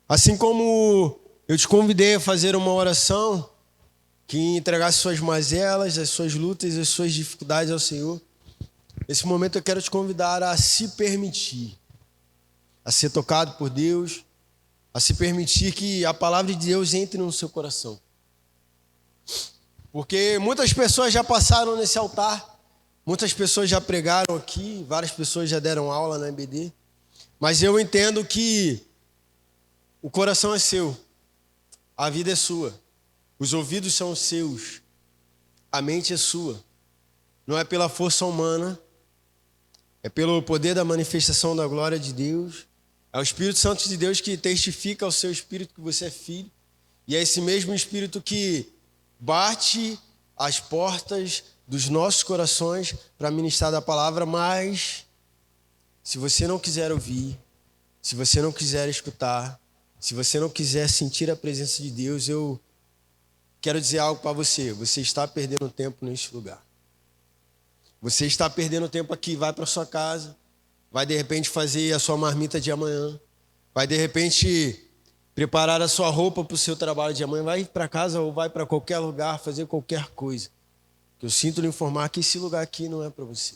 Assim como eu te convidei a fazer uma oração que entregasse suas mazelas, as suas lutas, as suas dificuldades ao Senhor, nesse momento eu quero te convidar a se permitir, a ser tocado por Deus, a se permitir que a palavra de Deus entre no seu coração. Porque muitas pessoas já passaram nesse altar, muitas pessoas já pregaram aqui, várias pessoas já deram aula na EBD, mas eu entendo que o coração é seu, a vida é sua, os ouvidos são seus, a mente é sua. Não é pela força humana, é pelo poder da manifestação da glória de Deus. É o Espírito Santo de Deus que testifica ao seu espírito que você é filho. E é esse mesmo Espírito que bate as portas dos nossos corações para ministrar da palavra. Mas, se você não quiser ouvir, se você não quiser escutar, se você não quiser sentir a presença de Deus, eu quero dizer algo para você. Você está perdendo tempo neste lugar. Você está perdendo tempo aqui. Vai para sua casa, vai de repente fazer a sua marmita de amanhã, vai de repente preparar a sua roupa para o seu trabalho de amanhã, vai para casa ou vai para qualquer lugar fazer qualquer coisa. Eu sinto lhe informar que esse lugar aqui não é para você.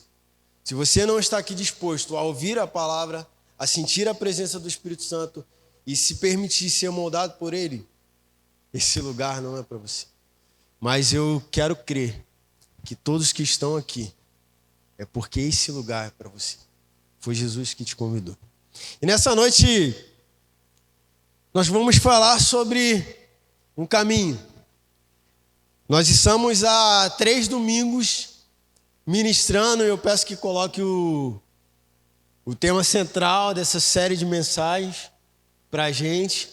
Se você não está aqui disposto a ouvir a palavra, a sentir a presença do Espírito Santo e se permitir ser moldado por Ele, esse lugar não é para você. Mas eu quero crer que todos que estão aqui, é porque esse lugar é para você. Foi Jesus que te convidou. E nessa noite, nós vamos falar sobre um caminho. Nós estamos há 3 domingos ministrando, e eu peço que coloque o tema central dessa série de mensagens para a gente.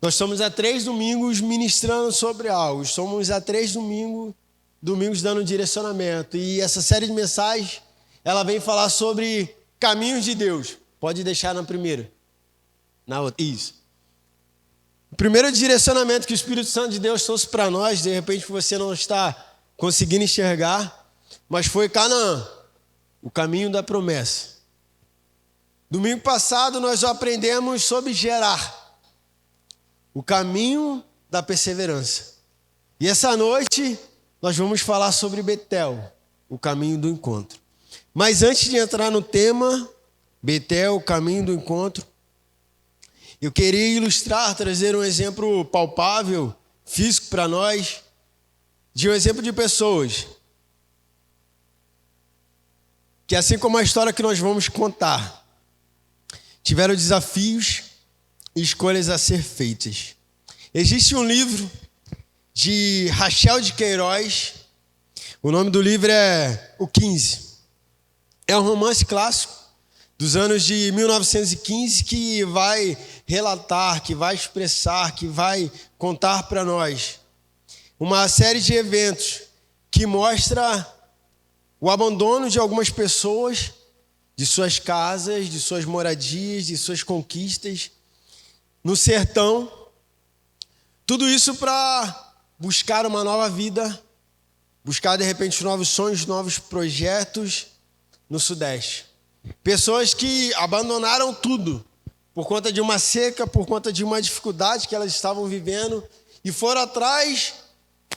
Nós estamos há 3 domingos ministrando sobre algo. Estamos há 3 domingos dando direcionamento. E essa série de mensagens, ela vem falar sobre caminhos de Deus. Pode deixar na primeira. Na outra. Isso. O primeiro direcionamento que o Espírito Santo de Deus trouxe para nós, de repente você não está conseguindo enxergar, mas foi Canaã, o caminho da promessa. Domingo passado nós aprendemos sobre Gerar, o caminho da perseverança. E essa noite nós vamos falar sobre Betel, o caminho do encontro. Mas antes de entrar no tema, Betel, o caminho do encontro, eu queria ilustrar, trazer um exemplo palpável, físico para nós, de um exemplo de pessoas que, assim como a história que nós vamos contar, tiveram desafios e escolhas a ser feitas. Existe um livro de Rachel de Queiroz, o nome do livro é O 15. É um romance clássico dos anos de 1915 que vai relatar, que vai expressar, que vai contar para nós uma série de eventos que mostra o abandono de algumas pessoas, de suas casas, de suas moradias, de suas conquistas no sertão. Tudo isso para buscar uma nova vida, buscar de repente novos sonhos, novos projetos no Sudeste. Pessoas que abandonaram tudo por conta de uma seca, por conta de uma dificuldade que elas estavam vivendo e foram atrás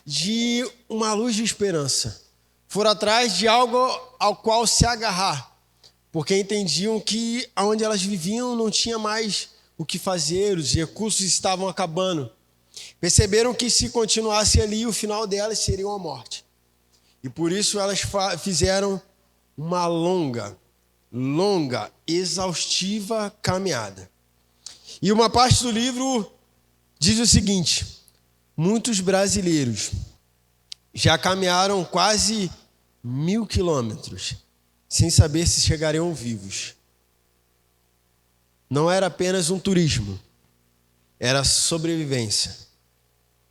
de uma luz de esperança. Foram atrás de algo ao qual se agarrar, porque entendiam que onde elas viviam não tinha mais o que fazer, os recursos estavam acabando. Perceberam que se continuasse ali, o final delas seria a morte. E por isso elas fizeram uma longa, exaustiva caminhada. E uma parte do livro diz o seguinte: muitos brasileiros já caminharam quase 1000 quilômetros sem saber se chegariam vivos. Não era apenas um turismo, era sobrevivência.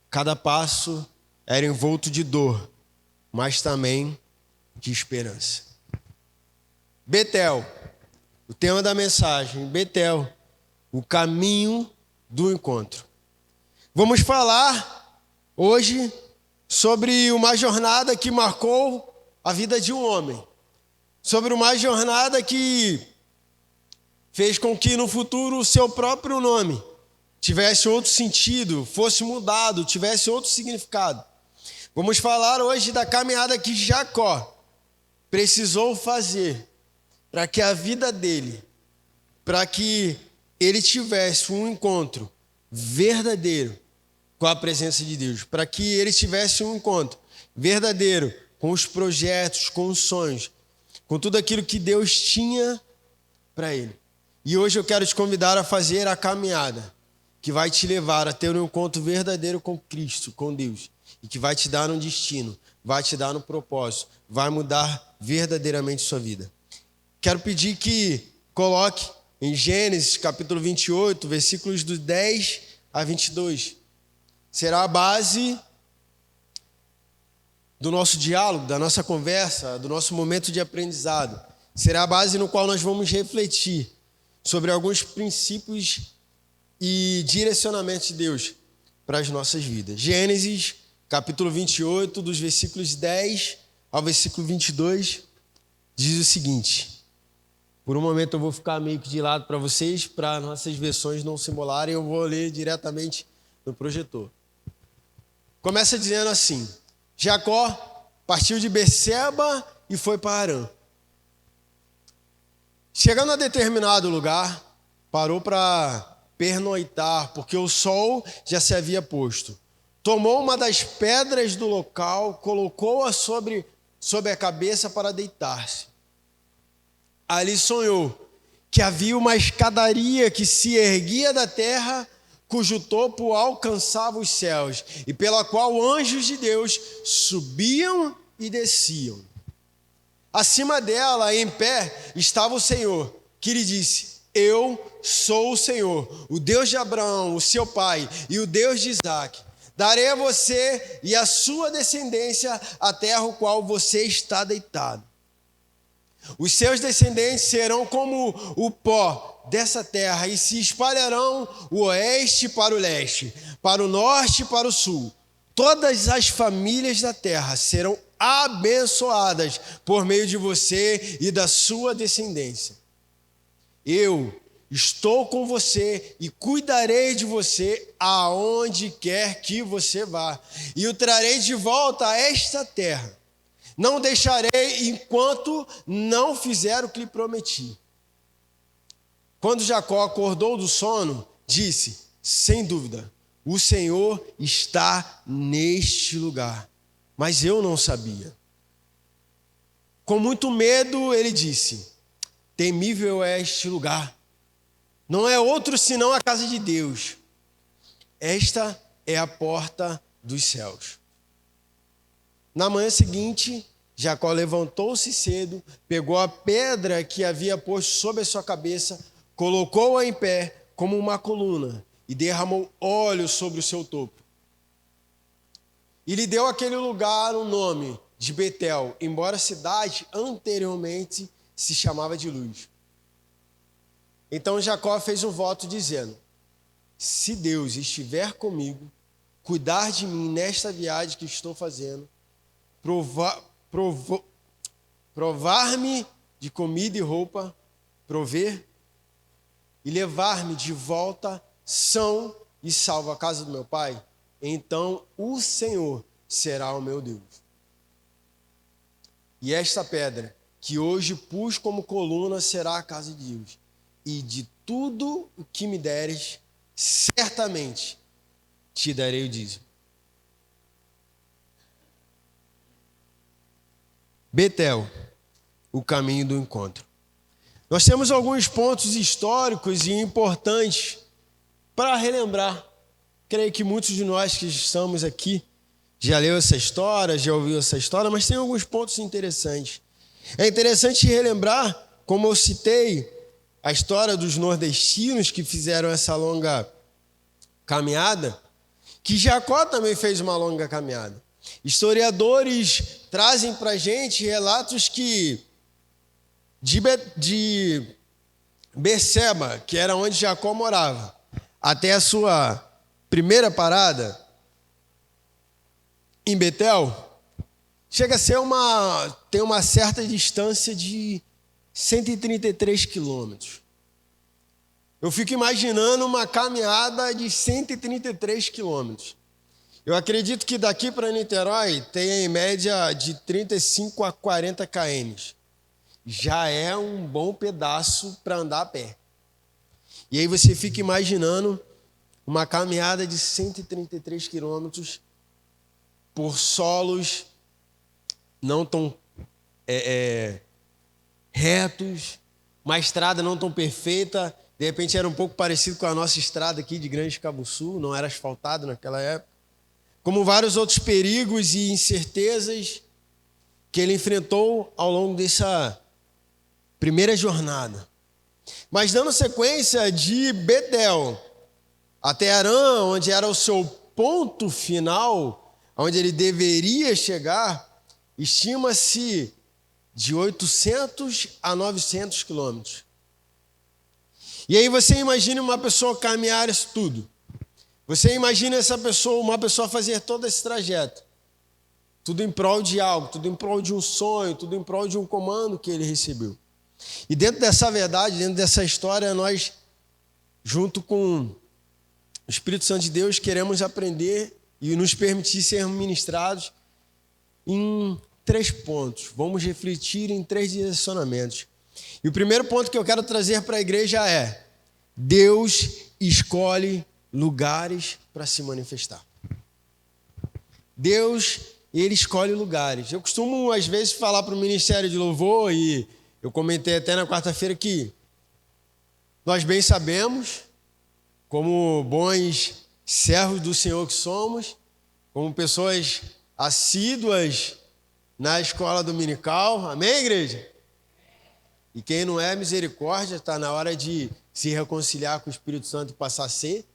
Cada passo era envolto de dor, mas também de esperança. Betel, o tema da mensagem, Betel, o caminho do encontro. Vamos falar hoje sobre uma jornada que marcou a vida de um homem, sobre uma jornada que fez com que no futuro o seu próprio nome tivesse outro sentido, fosse mudado, tivesse outro significado. Vamos falar hoje da caminhada que Jacó precisou fazer para que a vida dele, para que ele tivesse um encontro verdadeiro com a presença de Deus, para que ele tivesse um encontro verdadeiro com os projetos, com os sonhos, com tudo aquilo que Deus tinha para ele. E hoje eu quero te convidar a fazer a caminhada que vai te levar a ter um encontro verdadeiro com Cristo, com Deus, e que vai te dar um destino, vai te dar um propósito, vai mudar verdadeiramente sua vida. Quero pedir que coloque em Gênesis capítulo 28, versículos do 10 a 22. Será a base do nosso diálogo, da nossa conversa, do nosso momento de aprendizado. Será a base no qual nós vamos refletir sobre alguns princípios e direcionamentos de Deus para as nossas vidas. Gênesis, capítulo 28, dos versículos 10 ao versículo 22, diz o seguinte. Por um momento eu vou ficar meio que de lado para vocês, para nossas versões não se embolarem, eu vou ler diretamente no projetor. Começa dizendo assim: Jacó partiu de Berseba e foi para Harã. Chegando a determinado lugar, parou para pernoitar, porque o sol já se havia posto. Tomou uma das pedras do local, colocou-a sobre a cabeça para deitar-se. Ali sonhou que havia uma escadaria que se erguia da terra, cujo topo alcançava os céus, e pela qual anjos de Deus subiam e desciam. Acima dela, em pé, estava o Senhor, que lhe disse: Eu sou o Senhor, o Deus de Abraão, o seu pai, e o Deus de Isaque. Darei a você e a sua descendência a terra a qual você está deitado. Os seus descendentes serão como o pó dessa terra e se espalharão o oeste para o leste, para o norte e para o sul. Todas as famílias da terra serão abençoadas por meio de você e da sua descendência. Eu estou com você e cuidarei de você aonde quer que você vá, e o trarei de volta a esta terra. Não deixarei enquanto não fizer o que lhe prometi. Quando Jacó acordou do sono, disse: sem dúvida, o Senhor está neste lugar, mas eu não sabia. Com muito medo, ele disse: temível é este lugar. Não é outro senão a casa de Deus. Esta é a porta dos céus. Na manhã seguinte, Jacó levantou-se cedo, pegou a pedra que havia posto sobre a sua cabeça, colocou-a em pé como uma coluna e derramou óleo sobre o seu topo. E lhe deu àquele lugar o nome de Betel, embora a cidade anteriormente se chamava de Luz. Então Jacó fez um voto dizendo: se Deus estiver comigo, cuidar de mim nesta viagem que estou fazendo, provar-me de comida e roupa, prover e levar-me de volta são e salvo à casa do meu pai, então o Senhor será o meu Deus. E esta pedra que hoje pus como coluna será a casa de Deus, e de tudo o que me deres, certamente te darei o dízimo. Betel, o caminho do encontro. Nós temos alguns pontos históricos e importantes para relembrar. Creio que muitos de nós que estamos aqui já leu essa história, já ouviu essa história, mas tem alguns pontos interessantes. É interessante relembrar, como eu citei, a história dos nordestinos que fizeram essa longa caminhada, que Jacó também fez uma longa caminhada. Historiadores trazem para a gente relatos que de Berseba, que era onde Jacó morava, até a sua primeira parada em Betel, chega a ser tem uma certa distância de 133 quilômetros. Eu fico imaginando uma caminhada de 133 quilômetros. Eu acredito que daqui para Niterói tem em média de 35 a 40 km. Já é um bom pedaço para andar a pé. E aí você fica imaginando uma caminhada de 133 quilômetros por solos não tão retos, uma estrada não tão perfeita. De repente era um pouco parecido com a nossa estrada aqui de Grande Cabuçu, não era asfaltado naquela época. Como vários outros perigos e incertezas que ele enfrentou ao longo dessa primeira jornada. Mas dando sequência de Betel até Harã, onde era o seu ponto final, onde ele deveria chegar, estima-se de 800 a 900 quilômetros. E aí você imagina uma pessoa caminhar isso tudo. Você imagina uma pessoa fazer todo esse trajeto. Tudo em prol de algo, tudo em prol de um sonho, tudo em prol de um comando que ele recebeu. E dentro dessa verdade, dentro dessa história, nós, junto com o Espírito Santo de Deus, queremos aprender e nos permitir sermos ministrados em 3 pontos. Vamos refletir em 3 direcionamentos. E o primeiro ponto que eu quero trazer para a igreja é: Deus escolhe lugares para se manifestar. Deus, ele escolhe lugares. Eu costumo, às vezes, falar para o Ministério de Louvor, e eu comentei até na quarta-feira que nós bem sabemos, como bons servos do Senhor que somos, como pessoas assíduas na escola dominical. Amém, igreja? E quem não é, misericórdia, está na hora de se reconciliar com o Espírito Santo e passar a ser,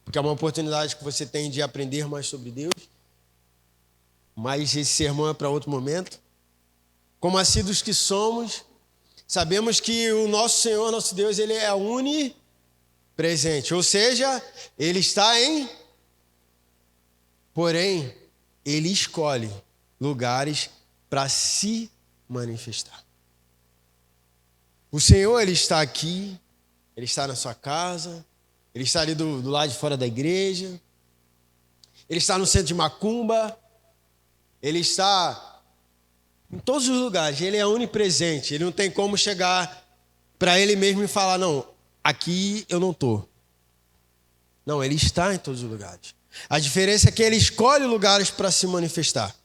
porque é uma oportunidade que você tem de aprender mais sobre Deus. Mas esse sermão é para outro momento. Como assíduos que somos, sabemos que o nosso Senhor, nosso Deus, ele é onipresente, ou seja, ele está porém, ele escolhe lugares para se manifestar. O Senhor, ele está aqui, ele está na sua casa, ele está ali do lado de fora da igreja, ele está no centro de Macumba, ele está em todos os lugares, ele é onipresente, ele não tem como chegar para ele mesmo e falar: não, aqui eu não estou. Não, ele está em todos os lugares. A diferença é que ele escolhe lugares para se manifestar.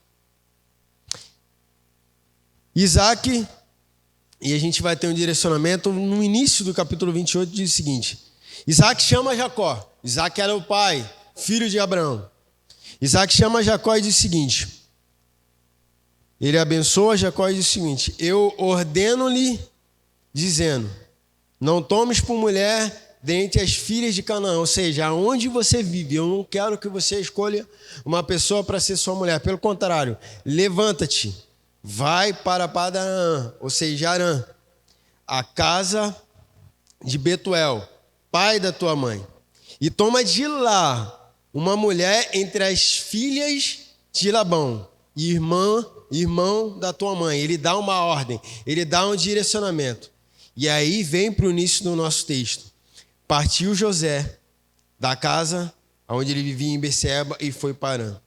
Isaac, e a gente vai ter um direcionamento, no início do capítulo 28 diz o seguinte: Isaac chama Jacó. Isaac era o pai, filho de Abraão. Isaac chama Jacó e diz o seguinte: ele abençoa Jacó e diz o seguinte: eu ordeno-lhe, dizendo, não tomes por mulher dentre as filhas de Canaã, ou seja, aonde você vive, eu não quero que você escolha uma pessoa para ser sua mulher. Pelo contrário, levanta-te, vai para Padan, ou seja, Harã, a casa de Betuel, pai da tua mãe, e toma de lá uma mulher entre as filhas de Labão, irmão da tua mãe. Ele dá uma ordem, ele dá um direcionamento. E aí vem para o início do nosso texto. Partiu José da casa onde ele vivia em Beceba e foi para Harã.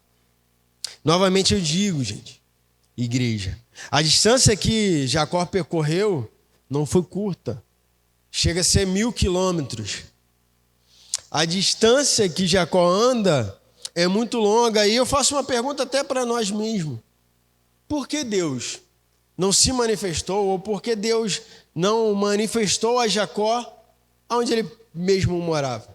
Novamente eu digo, gente, igreja, a distância que Jacó percorreu não foi curta. Chega a ser 1000 quilômetros. A distância que Jacó anda é muito longa. E eu faço uma pergunta até para nós mesmos. Por que Deus não se manifestou, ou por que Deus não manifestou a Jacó onde ele mesmo morava?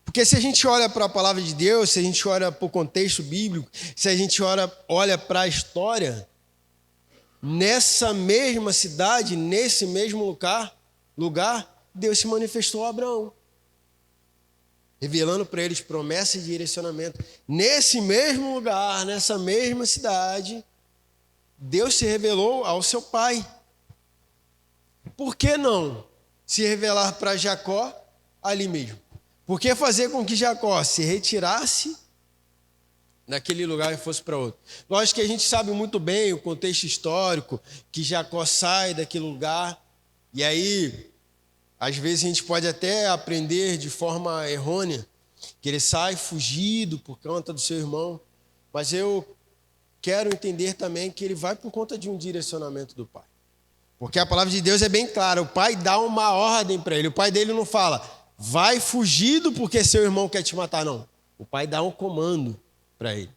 Porque se a gente olha para a palavra de Deus, se a gente olha para o contexto bíblico, se a gente olha para a história, nessa mesma cidade, nesse mesmo lugar, Deus se manifestou a Abraão, revelando para eles promessa e direcionamento. Nesse mesmo lugar, nessa mesma cidade, Deus se revelou ao seu pai. Por que não se revelar para Jacó ali mesmo? Por que fazer com que Jacó se retirasse daquele lugar e fosse para outro? Lógico que a gente sabe muito bem o contexto histórico, que Jacó sai daquele lugar, e aí às vezes a gente pode até aprender de forma errônea, que ele sai fugido por conta do seu irmão, mas eu quero entender também que ele vai por conta de um direcionamento do pai. Porque a palavra de Deus é bem clara, o pai dá uma ordem para ele, o pai dele não fala, vai fugido porque seu irmão quer te matar, não. O pai dá um comando para ele.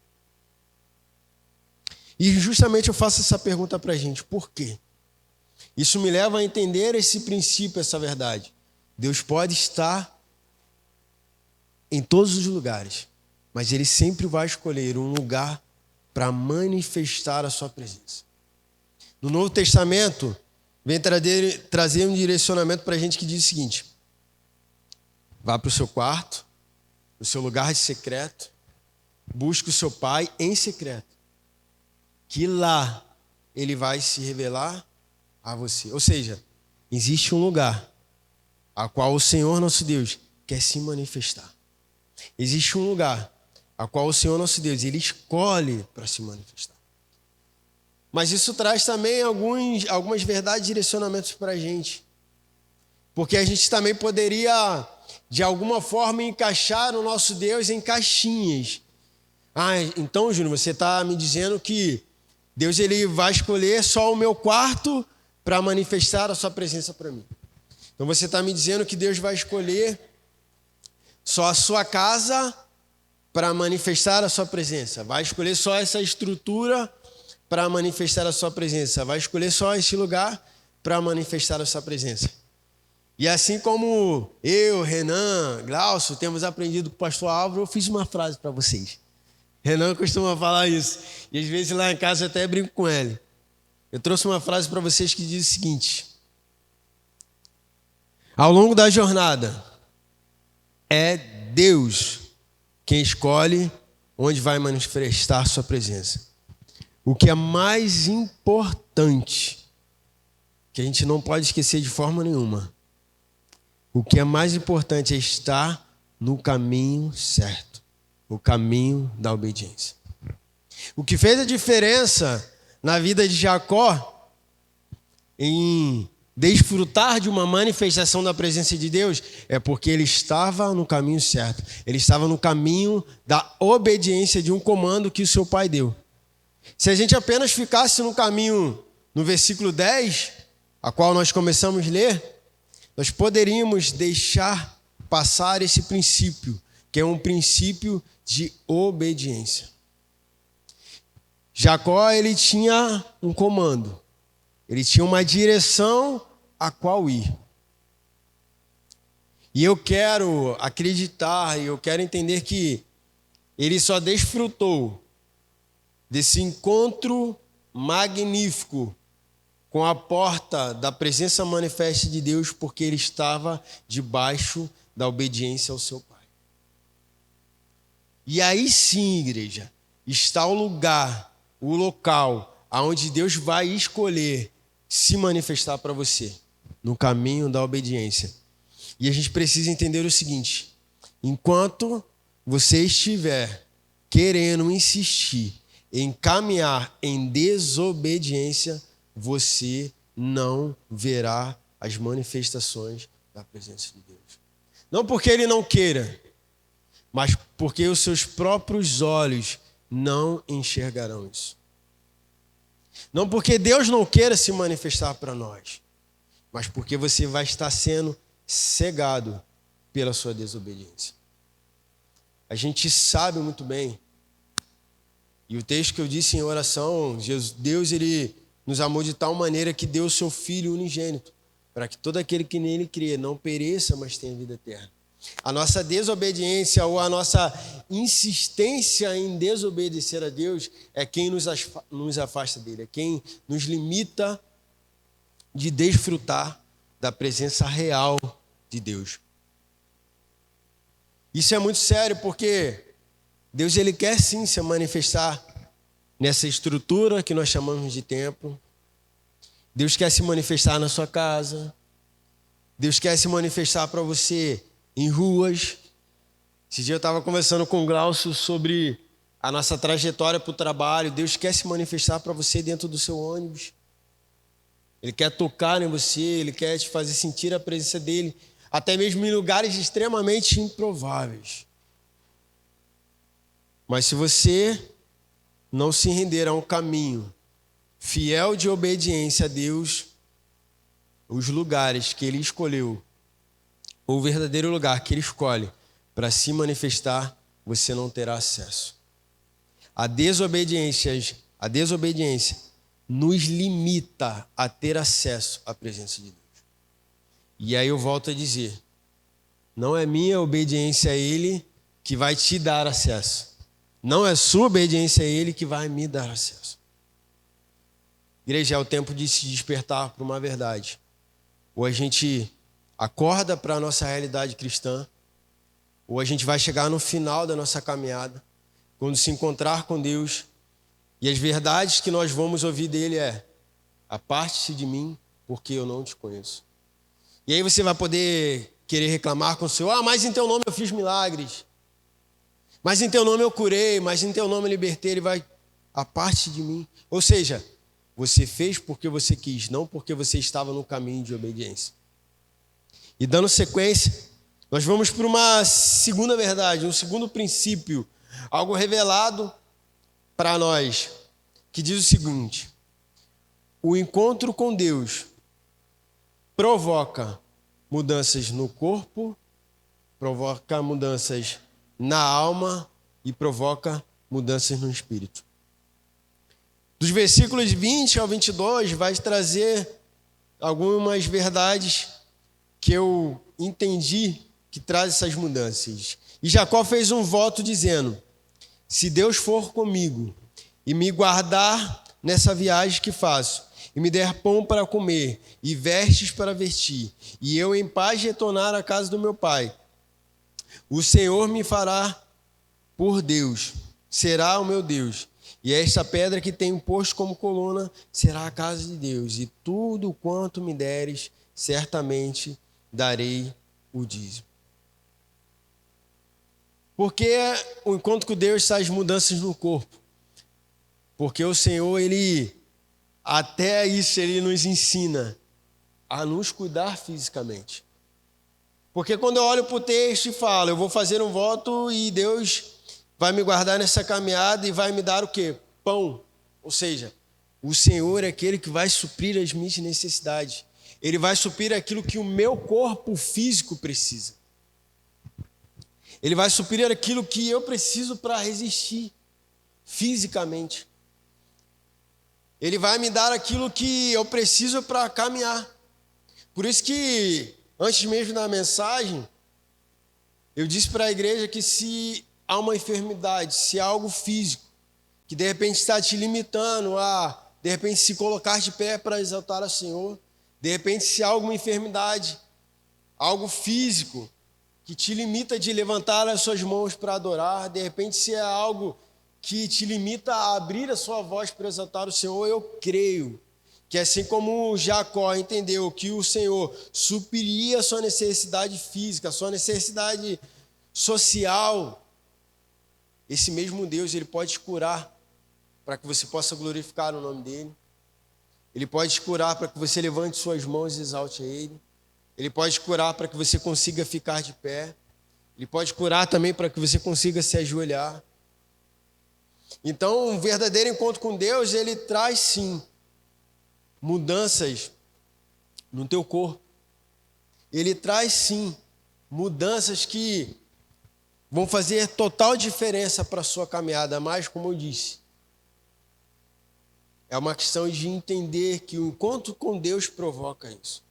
E justamente eu faço essa pergunta para a gente, por quê? Isso me leva a entender esse princípio, essa verdade. Deus pode estar em todos os lugares, mas ele sempre vai escolher um lugar para manifestar a sua presença. No Novo Testamento, vem trazer um direcionamento para a gente que diz o seguinte: vá para o seu quarto, no seu lugar de secreto, busque o seu pai em secreto, que lá ele vai se revelar a você. Ou seja, existe um lugar a qual o Senhor nosso Deus quer se manifestar. Existe um lugar a qual o Senhor nosso Deus ele escolhe para se manifestar. Mas isso traz também algumas verdades e direcionamentos para a gente. Porque a gente também poderia, de alguma forma, encaixar o nosso Deus em caixinhas. Ah, então, Júnior, você está me dizendo que Deus ele vai escolher só o meu quarto para manifestar a sua presença para mim. Então você está me dizendo que Deus vai escolher só a sua casa para manifestar a sua presença. Vai escolher só essa estrutura para manifestar a sua presença. Vai escolher só esse lugar para manifestar a sua presença. E assim como eu, Renan, Glaucio, temos aprendido com o pastor Álvaro, eu fiz uma frase para vocês. Renan costuma falar isso. E às vezes lá em casa eu até brinco com ele. Eu trouxe uma frase para vocês que diz o seguinte: ao longo da jornada, é Deus quem escolhe onde vai manifestar sua presença. O que é mais importante, que a gente não pode esquecer de forma nenhuma, o que é mais importante é estar no caminho certo, o caminho da obediência. O que fez a diferença na vida de Jacó em desfrutar de uma manifestação da presença de Deus é porque ele estava no caminho certo. Ele estava no caminho da obediência de um comando que o seu pai deu. Se a gente apenas ficasse no caminho, no versículo 10, a qual nós começamos a ler, nós poderíamos deixar passar esse princípio, que é um princípio de obediência. Jacó, ele tinha um comando. Ele tinha uma direção a qual ir. E eu quero acreditar, e eu quero entender que ele só desfrutou desse encontro magnífico com a porta da presença manifesta de Deus porque ele estava debaixo da obediência ao seu Pai. E aí sim, igreja, está o lugar, o local onde Deus vai escolher se manifestar para você, no caminho da obediência. E a gente precisa entender o seguinte: enquanto você estiver querendo insistir em caminhar em desobediência, você não verá as manifestações da presença de Deus. Não porque ele não queira, mas porque os seus próprios olhos não enxergarão isso. Não porque Deus não queira se manifestar para nós, mas porque você vai estar sendo cegado pela sua desobediência. A gente sabe muito bem, e o texto que eu disse em oração, Deus ele nos amou de tal maneira que deu o seu Filho unigênito, para que todo aquele que nele crê não pereça, mas tenha vida eterna. A nossa desobediência ou a nossa insistência em desobedecer a Deus é quem nos afasta dele, é quem nos limita de desfrutar da presença real de Deus. Isso é muito sério porque Deus ele quer sim se manifestar nessa estrutura que nós chamamos de templo. Deus quer se manifestar na sua casa. Deus quer se manifestar para você em ruas. Esse dia eu estava conversando com o Glaucio sobre a nossa trajetória para o trabalho. Deus quer se manifestar para você dentro do seu ônibus. Ele quer tocar em você, Ele quer te fazer sentir a presença dEle, até mesmo em lugares extremamente improváveis. Mas se você não se render a um caminho fiel de obediência a Deus, os lugares que Ele escolheu, o verdadeiro lugar que Ele escolhe para se manifestar, você não terá acesso. A desobediência nos limita a ter acesso à presença de Deus. E aí eu volto a dizer, não é minha obediência a Ele que vai te dar acesso. Não é sua obediência a Ele que vai me dar acesso. Igreja, é o tempo de se despertar para uma verdade. Ou a gente acorda para a nossa realidade cristã, ou a gente vai chegar no final da nossa caminhada, quando se encontrar com Deus, e as verdades que nós vamos ouvir dele é: aparte-se de mim, porque eu não te conheço. E aí você vai poder querer reclamar com o Senhor: mas em teu nome eu fiz milagres, mas em teu nome eu curei, mas em teu nome eu libertei. Ele vai: aparte-se de mim. Ou seja, você fez porque você quis, não porque você estava no caminho de obediência. E dando sequência, nós vamos para uma segunda verdade, um segundo princípio, algo revelado para nós, que diz o seguinte: o encontro com Deus provoca mudanças no corpo, provoca mudanças na alma e provoca mudanças no espírito. Dos versículos 20 ao 22 vai trazer algumas verdades que eu entendi que traz essas mudanças. E Jacó fez um voto dizendo: se Deus for comigo e me guardar nessa viagem que faço, e me der pão para comer e vestes para vestir, e eu em paz retornar à casa do meu pai, o Senhor me fará por Deus, será o meu Deus, e esta pedra que tenho posto como coluna será a casa de Deus, e tudo quanto me deres, certamente darei o dízimo. Porque o encontro com Deus traz mudanças no corpo. Porque o Senhor, Ele, até isso, Ele nos ensina a nos cuidar fisicamente. Porque quando eu olho para o texto e falo: eu vou fazer um voto e Deus vai me guardar nessa caminhada e vai me dar o quê? Pão. Ou seja, o Senhor é aquele que vai suprir as minhas necessidades. Ele vai suprir aquilo que o meu corpo físico precisa. Ele vai suprir aquilo que eu preciso para resistir fisicamente. Ele vai me dar aquilo que eu preciso para caminhar. Por isso que, antes mesmo da mensagem, eu disse para a igreja que se há uma enfermidade, se há algo físico, que de repente está te limitando a, de repente, se colocar de pé para exaltar ao Senhor, de repente, se há alguma enfermidade, algo físico, que te limita de levantar as suas mãos para adorar, de repente, se é algo que te limita a abrir a sua voz para exaltar o Senhor, eu creio que assim como Jacó entendeu que o Senhor supriria a sua necessidade física, a sua necessidade social, esse mesmo Deus, Ele pode te curar para que você possa glorificar o nome dEle. Ele pode te curar para que você levante suas mãos e exalte a Ele. Ele pode curar para que você consiga ficar de pé. Ele pode curar também para que você consiga se ajoelhar. Então, um verdadeiro encontro com Deus, ele traz sim mudanças no teu corpo. Ele traz sim mudanças que vão fazer total diferença para a sua caminhada. Mas, como eu disse, é uma questão de entender que o encontro com Deus provoca isso.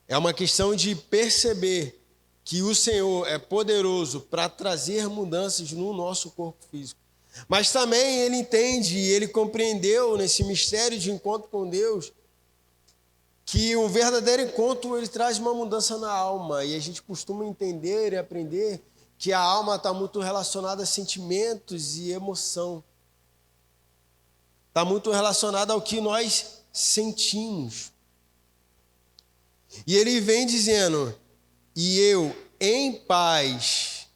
É uma questão de perceber que o Senhor é poderoso para trazer mudanças no nosso corpo físico. Mas também Ele entende e Ele compreendeu nesse mistério de encontro com Deus que o verdadeiro encontro ele traz uma mudança na alma. E a gente costuma entender e aprender que a alma está muito relacionada a sentimentos e emoção. Está muito relacionada ao que nós sentimos. E ele vem dizendo: e eu, em paz,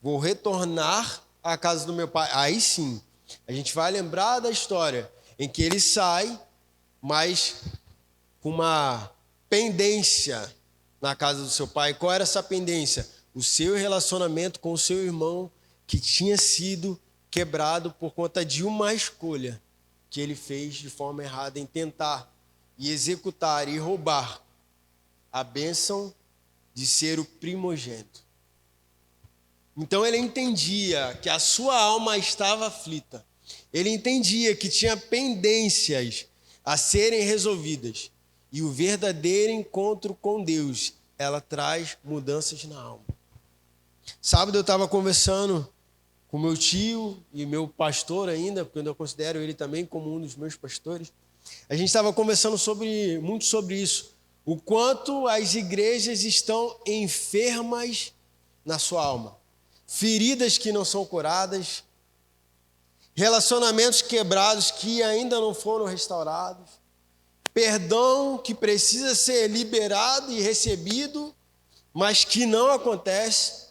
vou retornar à casa do meu pai. Aí sim, a gente vai lembrar da história em que ele sai, mas com uma pendência na casa do seu pai. Qual era essa pendência? O seu relacionamento com o seu irmão, que tinha sido quebrado por conta de uma escolha que ele fez de forma errada em tentar e executar e roubar a bênção de ser o primogênito. Então ele entendia que a sua alma estava aflita. Ele entendia que tinha pendências a serem resolvidas. E o verdadeiro encontro com Deus, ela traz mudanças na alma. Sábado eu estava conversando com meu tio e meu pastor ainda, porque eu considero ele também como um dos meus pastores. A gente estava conversando muito sobre isso. O quanto as igrejas estão enfermas na sua alma. Feridas que não são curadas. Relacionamentos quebrados que ainda não foram restaurados. Perdão que precisa ser liberado e recebido, mas que não acontece.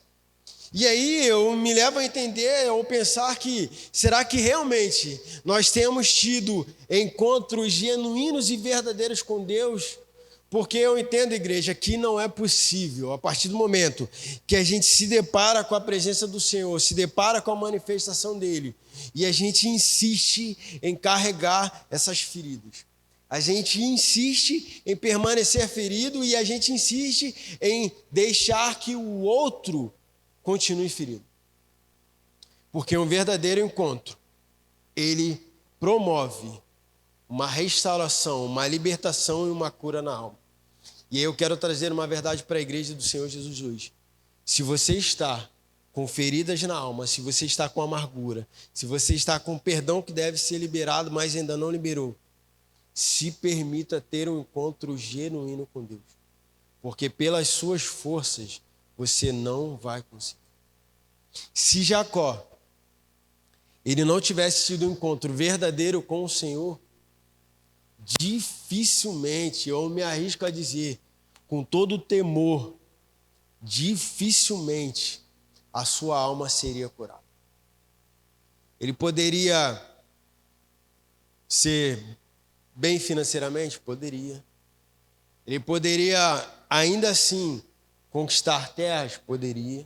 E aí eu me levo a entender ou pensar que, será que realmente nós temos tido encontros genuínos e verdadeiros com Deus? Porque eu entendo, igreja, que não é possível, a partir do momento que a gente se depara com a presença do Senhor, se depara com a manifestação dEle, e a gente insiste em carregar essas feridas. A gente insiste em permanecer ferido e a gente insiste em deixar que o outro continue ferido. Porque um verdadeiro encontro, ele promove uma restauração, uma libertação e uma cura na alma. E aí eu quero trazer uma verdade para a igreja do Senhor Jesus hoje. Se você está com feridas na alma, se você está com amargura, se você está com perdão que deve ser liberado, mas ainda não liberou, se permita ter um encontro genuíno com Deus. Porque pelas suas forças, você não vai conseguir. Se Jacó, ele não tivesse tido um encontro verdadeiro com o Senhor, dificilmente, eu me arrisco a dizer, com todo o temor, dificilmente a sua alma seria curada. Ele poderia ser bem financeiramente? Poderia. Ele poderia, ainda assim, conquistar terras? Poderia.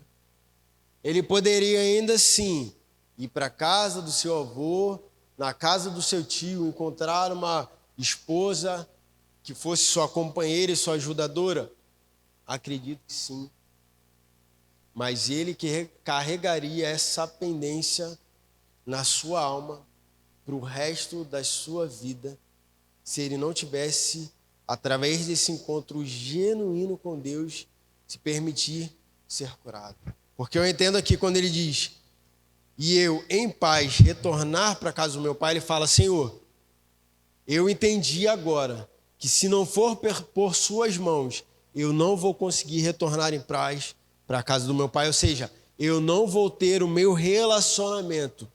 Ele poderia, ainda assim, ir para a casa do seu avô, na casa do seu tio, encontrar uma esposa que fosse sua companheira e sua ajudadora? Acredito que sim. Mas ele que carregaria essa pendência na sua alma para o resto da sua vida, se ele não tivesse, através desse encontro genuíno com Deus, se permitir ser curado. Porque eu entendo aqui quando ele diz, e eu, em paz, retornar para a casa do meu pai, ele fala, Senhor, eu entendi agora que se não for por suas mãos, eu não vou conseguir retornar em paz para a casa do meu pai. Ou seja, eu não vou ter o meu relacionamento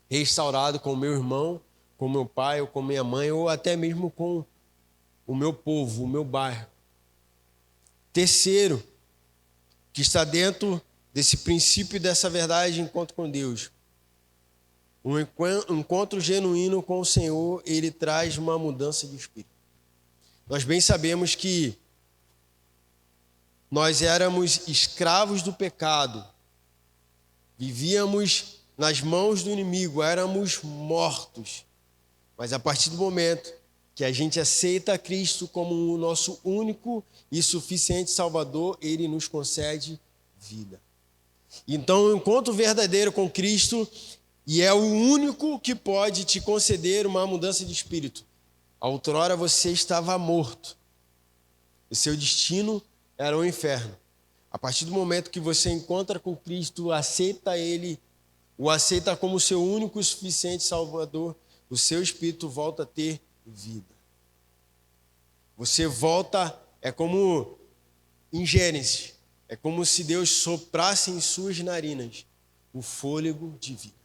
restaurado com o meu irmão, com o meu pai, ou com minha mãe, ou até mesmo com o meu povo, o meu bairro. Terceiro, que está dentro desse princípio e dessa verdade de encontro com Deus. Um encontro genuíno com o Senhor, ele traz uma mudança de espírito. Nós bem sabemos que nós éramos escravos do pecado, vivíamos nas mãos do inimigo, éramos mortos. Mas a partir do momento que a gente aceita Cristo como o nosso único e suficiente Salvador, ele nos concede vida. Então, o encontro verdadeiro com Cristo, e é o único que pode te conceder uma mudança de espírito. Outrora você estava morto, e seu destino era o inferno. A partir do momento que você encontra com Cristo, aceita Ele, o aceita como seu único e suficiente Salvador, o seu espírito volta a ter vida. Você volta, é como em Gênesis, é como se Deus soprasse em suas narinas o fôlego de vida.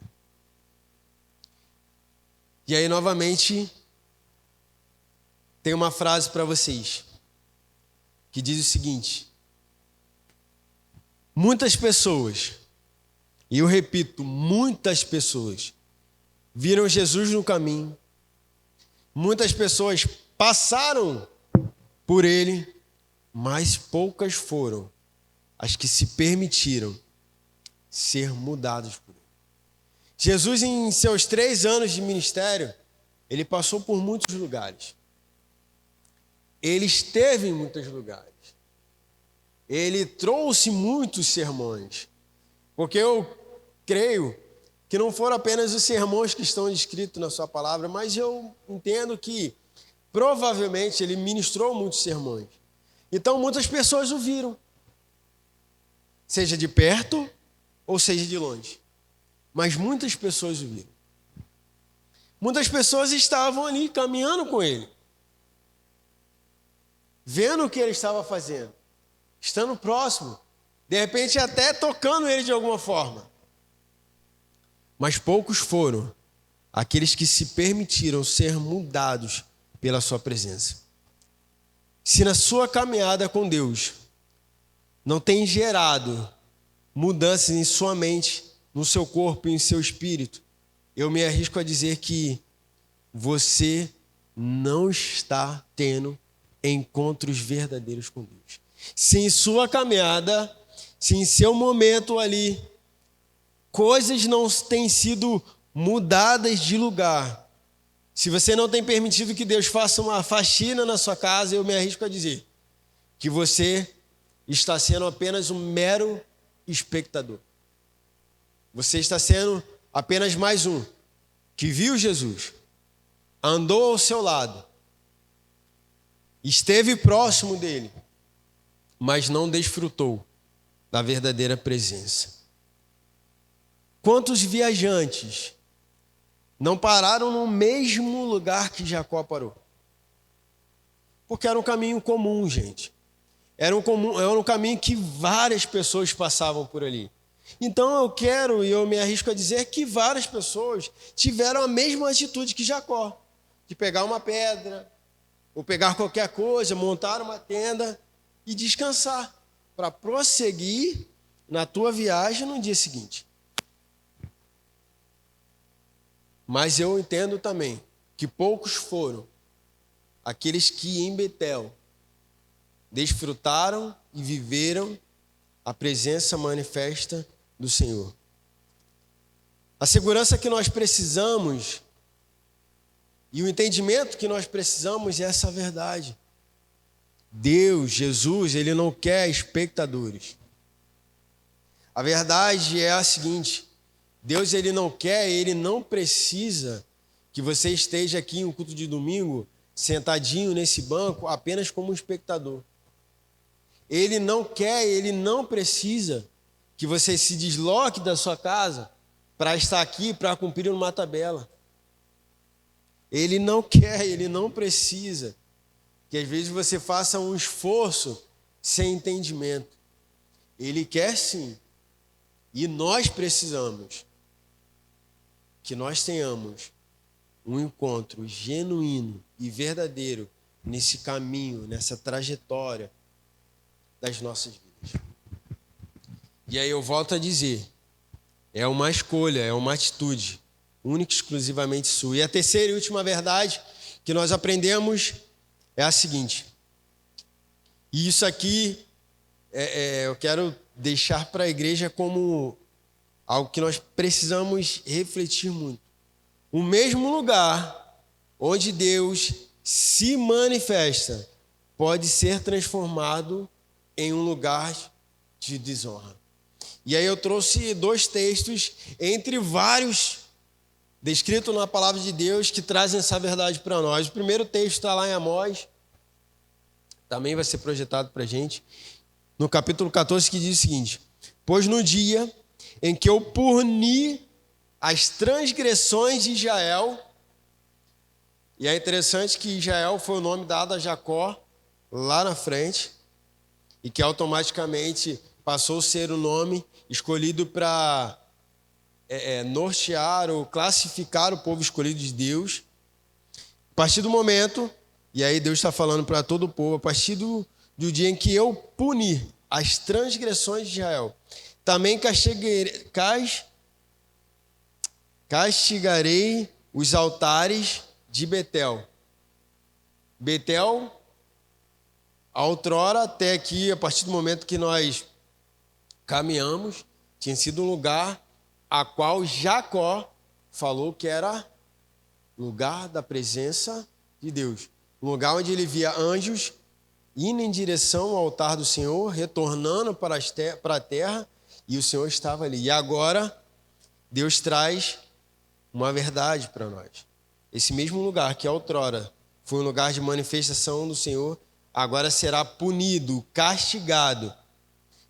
E aí, novamente, tem uma frase para vocês, que diz o seguinte: muitas pessoas, e eu repito, muitas pessoas, viram Jesus no caminho, Muitas pessoas passaram por ele, mas poucas foram as que se permitiram ser mudados por ele. Jesus, em seus 3 anos de ministério, ele passou por muitos lugares. Ele esteve em muitos lugares. Ele trouxe muitos sermões. Porque eu creio que não foram apenas os sermões que estão descritos na sua palavra, mas eu entendo que provavelmente ele ministrou muitos sermões. Então muitas pessoas o viram, seja de perto ou seja de longe. Mas muitas pessoas o viram. Muitas pessoas estavam ali caminhando com ele, vendo o que ele estava fazendo, estando próximo, de repente até tocando ele de alguma forma. Mas poucos foram aqueles que se permitiram ser mudados pela sua presença. Se na sua caminhada com Deus não tem gerado mudanças em sua mente, no seu corpo e em seu espírito, eu me arrisco a dizer que você não está tendo encontros verdadeiros com Deus. Se em sua caminhada, se em seu momento ali, coisas não têm sido mudadas de lugar, se você não tem permitido que Deus faça uma faxina na sua casa, eu me arrisco a dizer que você está sendo apenas um mero espectador. Você está sendo apenas mais um que viu Jesus, andou ao seu lado, esteve próximo dele, mas não desfrutou da verdadeira presença. Quantos viajantes não pararam no mesmo lugar que Jacó parou? Porque era um caminho comum, gente. Era um caminho que várias pessoas passavam por ali. Então eu quero, e eu me arrisco a dizer, que várias pessoas tiveram a mesma atitude que Jacó, de pegar uma pedra, ou pegar qualquer coisa, montar uma tenda e descansar, para prosseguir na tua viagem no dia seguinte. Mas eu entendo também que poucos foram aqueles que em Betel desfrutaram e viveram a presença manifesta do Senhor. A segurança que nós precisamos e o entendimento que nós precisamos é essa verdade. Deus, Jesus, ele não quer espectadores. A verdade é a seguinte: Deus, ele não quer, ele não precisa que você esteja aqui em um culto de domingo, sentadinho nesse banco, apenas como um espectador. Ele não quer, ele não precisa que você se desloque da sua casa para estar aqui, para cumprir uma tabela. Ele não quer, ele não precisa que às vezes você faça um esforço sem entendimento. Ele quer sim, e nós precisamos que nós tenhamos um encontro genuíno e verdadeiro nesse caminho, nessa trajetória das nossas vidas. E aí eu volto a dizer, é uma escolha, é uma atitude, única e exclusivamente sua. E a terceira e última verdade que nós aprendemos é a seguinte, e isso aqui eu quero deixar para a igreja como algo que nós precisamos refletir muito. O mesmo lugar onde Deus se manifesta pode ser transformado em um lugar de desonra. E aí eu trouxe 2 textos, entre vários descritos na palavra de Deus, que trazem essa verdade para nós. O primeiro texto está lá em Amós, também vai ser projetado para a gente, no capítulo 14, que diz o seguinte: pois no dia em que eu puni as transgressões de Israel, e é interessante que Israel foi o nome dado a Jacó lá na frente, e que automaticamente passou a ser o nome escolhido para nortear ou classificar o povo escolhido de Deus. A partir do momento, e aí Deus está falando para todo o povo, a partir do dia em que eu punir as transgressões de Israel, também castigarei os altares de Betel Betel, outrora, até aqui, a partir do momento que nós caminhamos, tinha sido um lugar a qual Jacó falou que era lugar da presença de Deus. Um lugar onde ele via anjos indo em direção ao altar do Senhor, retornando para a terra, e o Senhor estava ali. E agora, Deus traz uma verdade para nós. Esse mesmo lugar que outrora foi um lugar de manifestação do Senhor, agora será punido, castigado,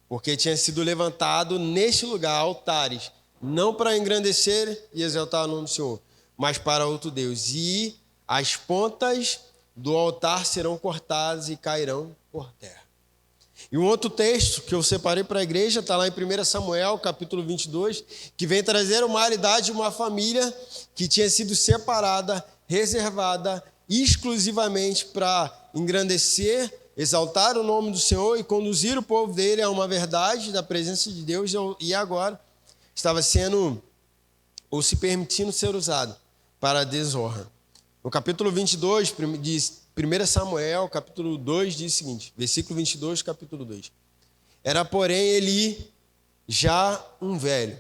porque tinha sido levantado neste lugar altares, não para engrandecer e exaltar o nome do Senhor, mas para outro Deus. E as pontas do altar serão cortadas e cairão por terra. E um outro texto que eu separei para a igreja está lá em 1 Samuel, capítulo 22, que vem trazer uma realidade de uma família que tinha sido separada, reservada exclusivamente para engrandecer, exaltar o nome do Senhor e conduzir o povo dele a uma verdade da presença de Deus, e agora estava sendo ou se permitindo ser usado para a desonra. No capítulo 22 de 1 Samuel, capítulo 2, diz o seguinte, versículo 22, capítulo 2. Era, porém, Eli já um velho,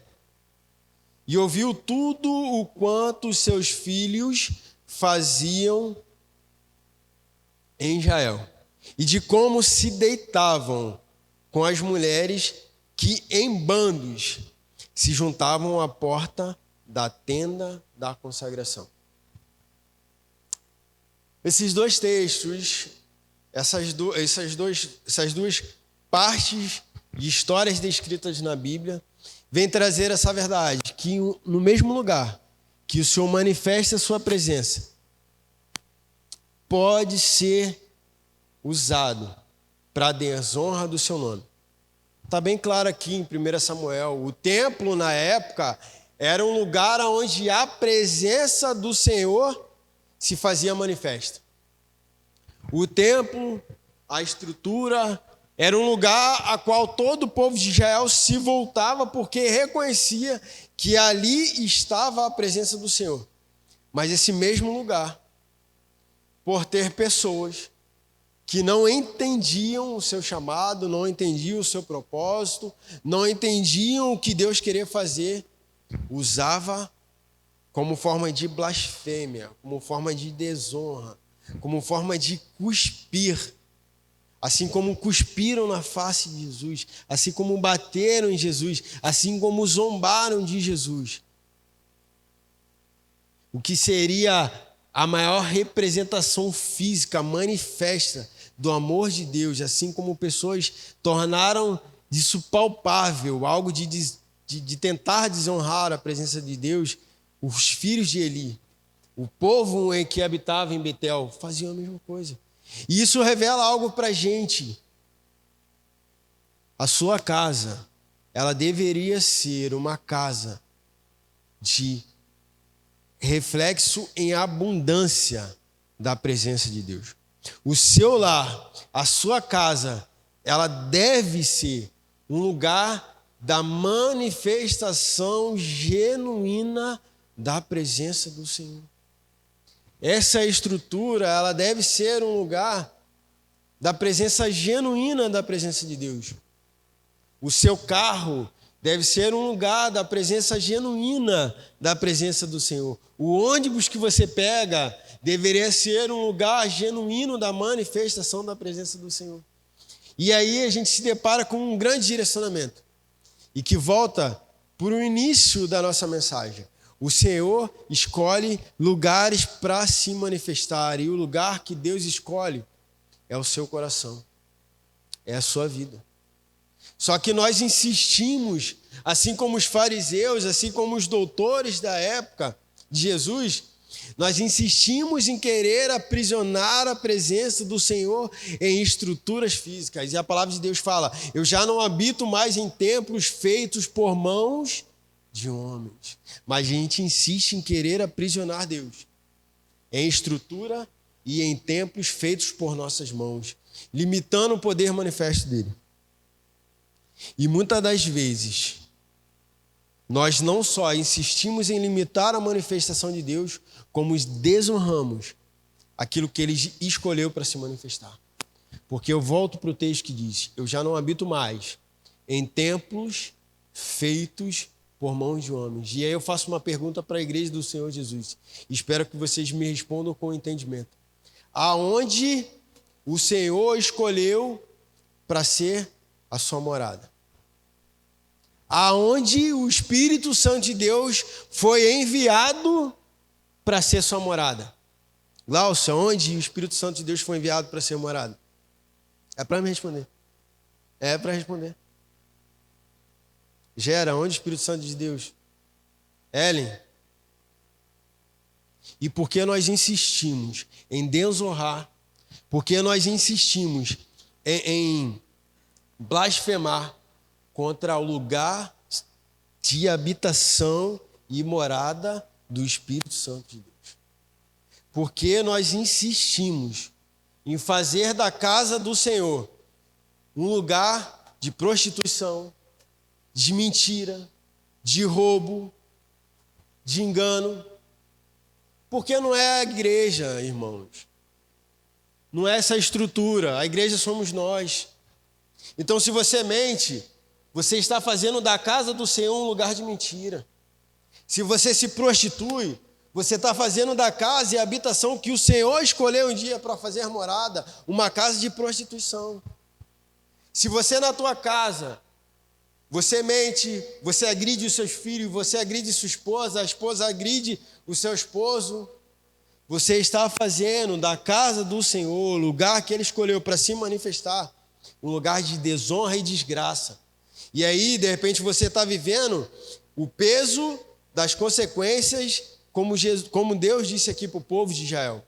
e ouviu tudo o quanto os seus filhos faziam em Israel, e de como se deitavam com as mulheres que em bandos se juntavam à porta da tenda da consagração. Esses dois textos, essas duas partes de histórias descritas na Bíblia, vêm trazer essa verdade, que no mesmo lugar que o Senhor manifesta a sua presença, pode ser usado para a desonra do seu nome. Está bem claro aqui em 1 Samuel, o templo na época era um lugar onde a presença do Senhor se fazia manifesta. O templo, a estrutura, era um lugar a qual todo o povo de Israel se voltava porque reconhecia que ali estava a presença do Senhor. Mas esse mesmo lugar, por ter pessoas que não entendiam o seu chamado, não entendiam o seu propósito, não entendiam o que Deus queria fazer, usava como forma de blasfêmia, como forma de desonra, como forma de cuspir, assim como cuspiram na face de Jesus, assim como bateram em Jesus, assim como zombaram de Jesus. O que seria a maior representação física, manifesta do amor de Deus, assim como pessoas tornaram disso palpável, algo de tentar desonrar a presença de Deus, os filhos de Eli, o povo em que habitava em Betel, faziam a mesma coisa. E isso revela algo para a gente. A sua casa, ela deveria ser uma casa de reflexo em abundância da presença de Deus. O seu lar, a sua casa, ela deve ser um lugar da manifestação genuína da presença do Senhor. Essa estrutura, ela deve ser um lugar da presença genuína da presença de Deus. O seu carro deve ser um lugar da presença genuína da presença do Senhor. O ônibus que você pega deveria ser um lugar genuíno da manifestação da presença do Senhor. E aí a gente se depara com um grande direcionamento. E que volta para o início da nossa mensagem. O Senhor escolhe lugares para se manifestar. E o lugar que Deus escolhe é o seu coração. É a sua vida. Só que nós insistimos, assim como os fariseus, assim como os doutores da época de Jesus, nós insistimos em querer aprisionar a presença do Senhor em estruturas físicas. E a palavra de Deus fala, eu já não habito mais em templos feitos por mãos de homens. Mas a gente insiste em querer aprisionar Deus em estrutura e em templos feitos por nossas mãos, limitando o poder manifesto dele. E muitas das vezes, nós não só insistimos em limitar a manifestação de Deus, como desonramos aquilo que ele escolheu para se manifestar. Porque eu volto para o texto que diz: eu já não habito mais em templos feitos por mãos de homens. E aí eu faço uma pergunta para a igreja do Senhor Jesus. Espero que vocês me respondam com entendimento. Aonde o Senhor escolheu para ser a sua morada? Aonde o Espírito Santo de Deus foi enviado para ser sua morada? Glaucia, onde o Espírito Santo de Deus foi enviado para ser morada? É para me responder. É para responder. Gera, onde o Espírito Santo de Deus? Ellen. E por que nós insistimos em desonrar? Porque nós insistimos em blasfemar contra o lugar de habitação e morada do Espírito Santo de Deus? Porque nós insistimos em fazer da casa do Senhor um lugar de prostituição, de mentira, de roubo, de engano. Porque não é a igreja, irmãos. Não é essa estrutura. A igreja somos nós. Então, se você mente, você está fazendo da casa do Senhor um lugar de mentira. Se você se prostitui, você está fazendo da casa e a habitação que o Senhor escolheu um dia para fazer morada, uma casa de prostituição. Se você na tua casa, você mente, você agride os seus filhos, você agride sua esposa, a esposa agride o seu esposo, você está fazendo da casa do Senhor, o lugar que Ele escolheu para se manifestar, um lugar de desonra e desgraça. E aí, de repente, você está vivendo o peso das consequências, como Deus disse aqui para o povo de Israel.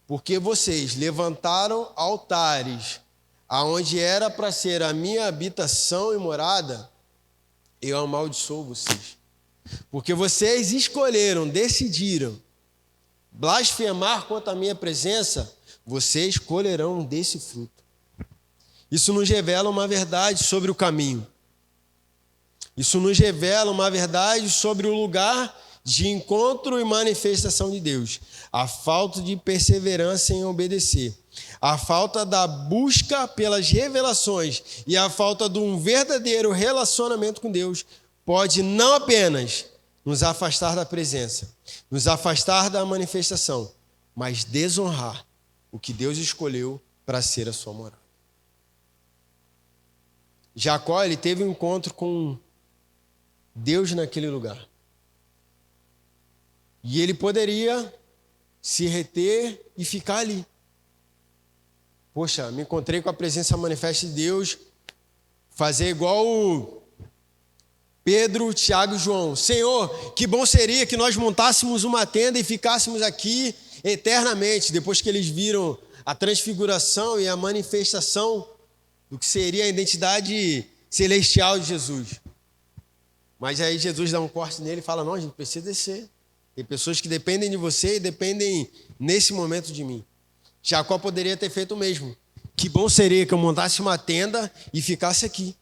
Porque vocês levantaram altares aonde era para ser a minha habitação e morada, eu amaldiçoo vocês. Porque vocês escolheram, decidiram blasfemar contra a minha presença, vocês colherão desse fruto. Isso nos revela uma verdade sobre o caminho. Isso nos revela uma verdade sobre o lugar de encontro e manifestação de Deus. A falta de perseverança em obedecer. A falta da busca pelas revelações e a falta de um verdadeiro relacionamento com Deus pode não apenas nos afastar da presença, nos afastar da manifestação, mas desonrar o que Deus escolheu para ser a sua morada. Jacó, ele teve um encontro com Deus naquele lugar. E ele poderia se reter e ficar ali. Poxa, me encontrei com a presença manifesta de Deus, fazer igual o Pedro, Tiago e João. Senhor, que bom seria que nós montássemos uma tenda e ficássemos aqui eternamente, depois que eles viram a transfiguração e a manifestação do que seria a identidade celestial de Jesus. Mas aí Jesus dá um corte nele e fala: não, a gente precisa descer. Tem pessoas que dependem de você e dependem nesse momento de mim. Jacó poderia ter feito o mesmo. Que bom seria que eu montasse uma tenda e ficasse aqui.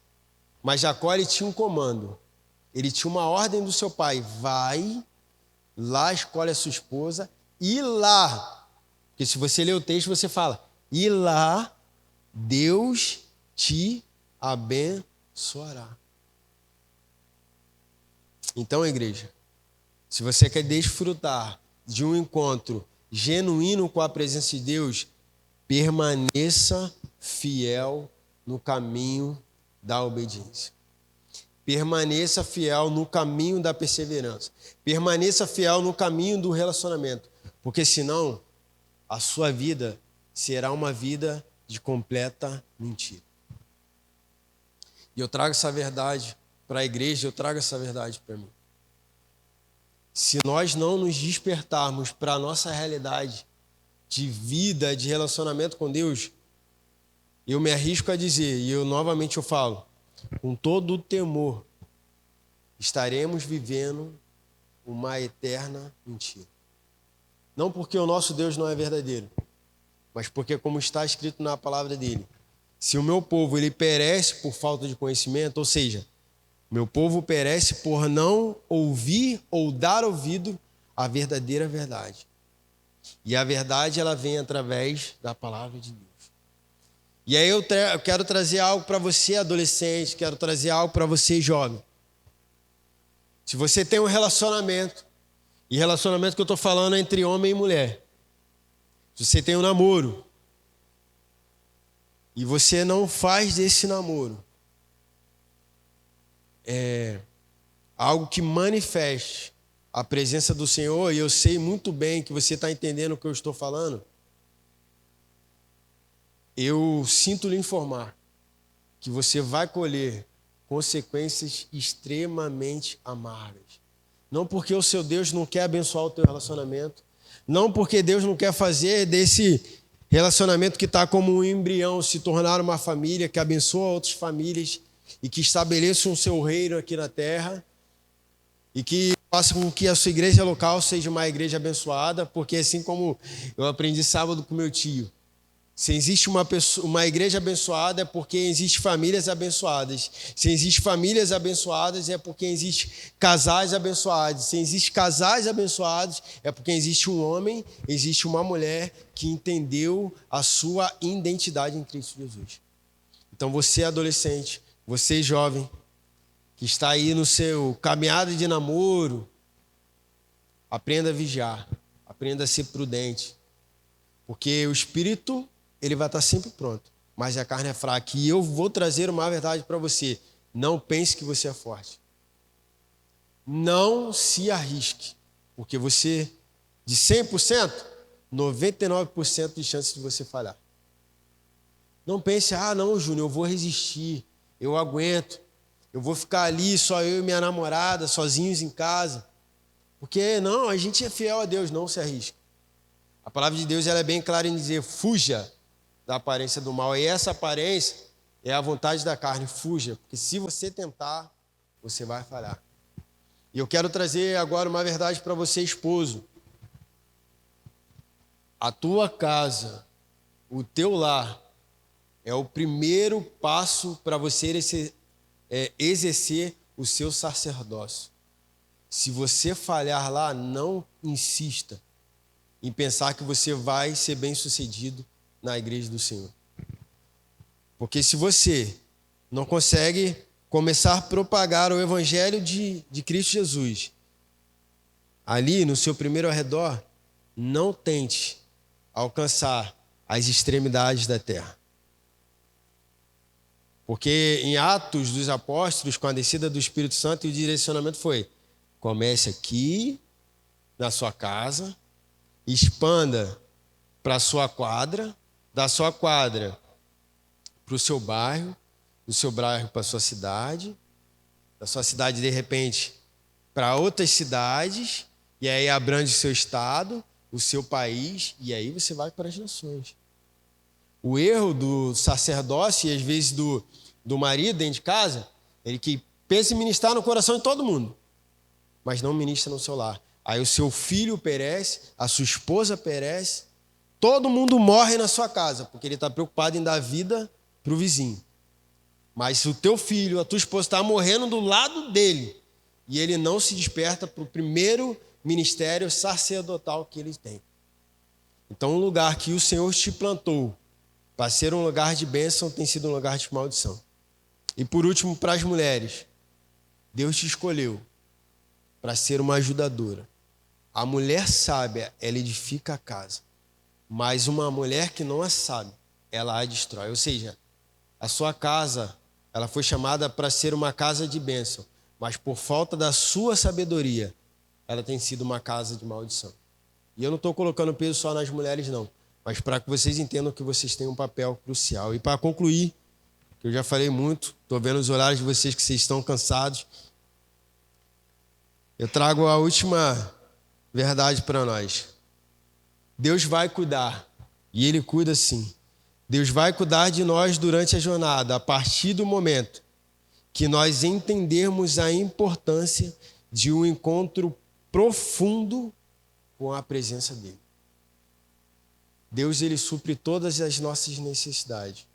Mas Jacó, ele tinha um comando. Ele tinha uma ordem do seu pai. Vai, lá escolhe a sua esposa, e lá. Porque se você ler o texto, você fala: e lá Deus te abençoará. Então, igreja, se você quer desfrutar de um encontro genuíno com a presença de Deus, permaneça fiel no caminho da obediência. Permaneça fiel no caminho da perseverança. Permaneça fiel no caminho do relacionamento. Porque senão, a sua vida será uma vida de completa mentira. E eu trago essa verdade para a igreja, eu trago essa verdade para mim. Se nós não nos despertarmos para a nossa realidade de vida, de relacionamento com Deus, eu me arrisco a dizer, e eu novamente falo, com todo o temor, estaremos vivendo uma eterna mentira. Não porque o nosso Deus não é verdadeiro, mas porque, como está escrito na palavra dele, se o meu povo ele perece por falta de conhecimento, ou seja, meu povo perece por não ouvir ou dar ouvido à verdadeira verdade. E a verdade, ela vem através da palavra de Deus. E aí eu quero trazer algo para você, adolescente, quero trazer algo para você, jovem. Se você tem um relacionamento, e relacionamento que eu estou falando é entre homem e mulher. Se você tem um namoro, e você não faz desse namoro algo que manifeste a presença do Senhor, e eu sei muito bem que você está entendendo o que eu estou falando, eu sinto lhe informar que você vai colher consequências extremamente amargas. Não porque o seu Deus não quer abençoar o teu relacionamento, não porque Deus não quer fazer desse relacionamento que está como um embrião se tornar uma família que abençoa outras famílias e que estabeleça um seu reino aqui na terra e que faça com que a sua igreja local seja uma igreja abençoada, porque assim como eu aprendi sábado com meu tio, se existe uma igreja abençoada é porque existem famílias abençoadas. Se existem famílias abençoadas é porque existem casais abençoados. Se existem casais abençoados é porque existe um homem, existe uma mulher que entendeu a sua identidade em Cristo Jesus. Então você adolescente, você jovem, que está aí no seu caminhada de namoro, aprenda a vigiar, aprenda a ser prudente. Porque o Espírito, ele vai estar sempre pronto, mas a carne é fraca. E eu vou trazer uma verdade para você. Não pense que você é forte. Não se arrisque, porque você, de 100%, 99% de chance de você falhar. Não pense, não, Júnior, eu vou resistir, eu aguento, eu vou ficar ali, só eu e minha namorada, sozinhos em casa. Porque, não, a gente é fiel a Deus, não se arrisque. A palavra de Deus ela é bem clara em dizer, fuja da aparência do mal. E essa aparência é a vontade da carne, fuja. Porque se você tentar, você vai falhar. E eu quero trazer agora uma verdade para você, esposo. A tua casa, o teu lar, é o primeiro passo para você exercer o seu sacerdócio. Se você falhar lá, não insista em pensar que você vai ser bem-sucedido na igreja do Senhor. Porque se você não consegue começar a propagar o evangelho de Cristo Jesus ali no seu primeiro arredor, não tente alcançar as extremidades da terra. Porque em Atos dos Apóstolos, com a descida do Espírito Santo, o direcionamento foi: comece aqui, na sua casa, expanda para a sua quadra, da sua quadra para o seu bairro, do seu bairro para a sua cidade, da sua cidade, de repente, para outras cidades, e aí abrange o seu estado, o seu país, e aí você vai para as nações. O erro do sacerdócio, e às vezes do marido dentro de casa, ele que pensa em ministrar no coração de todo mundo, mas não ministra no seu lar. Aí o seu filho perece, a sua esposa perece, todo mundo morre na sua casa, porque ele está preocupado em dar vida para o vizinho. Mas se o teu filho, a tua esposa está morrendo do lado dele, e ele não se desperta para o primeiro ministério sacerdotal que ele tem. Então o lugar que o Senhor te plantou para ser um lugar de bênção tem sido um lugar de maldição. E por último, para as mulheres, Deus te escolheu para ser uma ajudadora. A mulher sábia, ela edifica a casa. Mas uma mulher que não é sábia, ela a destrói. Ou seja, a sua casa, ela foi chamada para ser uma casa de bênção. Mas por falta da sua sabedoria, ela tem sido uma casa de maldição. E eu não estou colocando peso só nas mulheres, não. Mas para que vocês entendam que vocês têm um papel crucial. E para concluir, que eu já falei muito, estou vendo os olhares de vocês que vocês estão cansados. Eu trago a última verdade para nós. Deus vai cuidar, e Ele cuida sim. Deus vai cuidar de nós durante a jornada, a partir do momento que nós entendermos a importância de um encontro profundo com a presença dEle. Deus, Ele supre todas as nossas necessidades.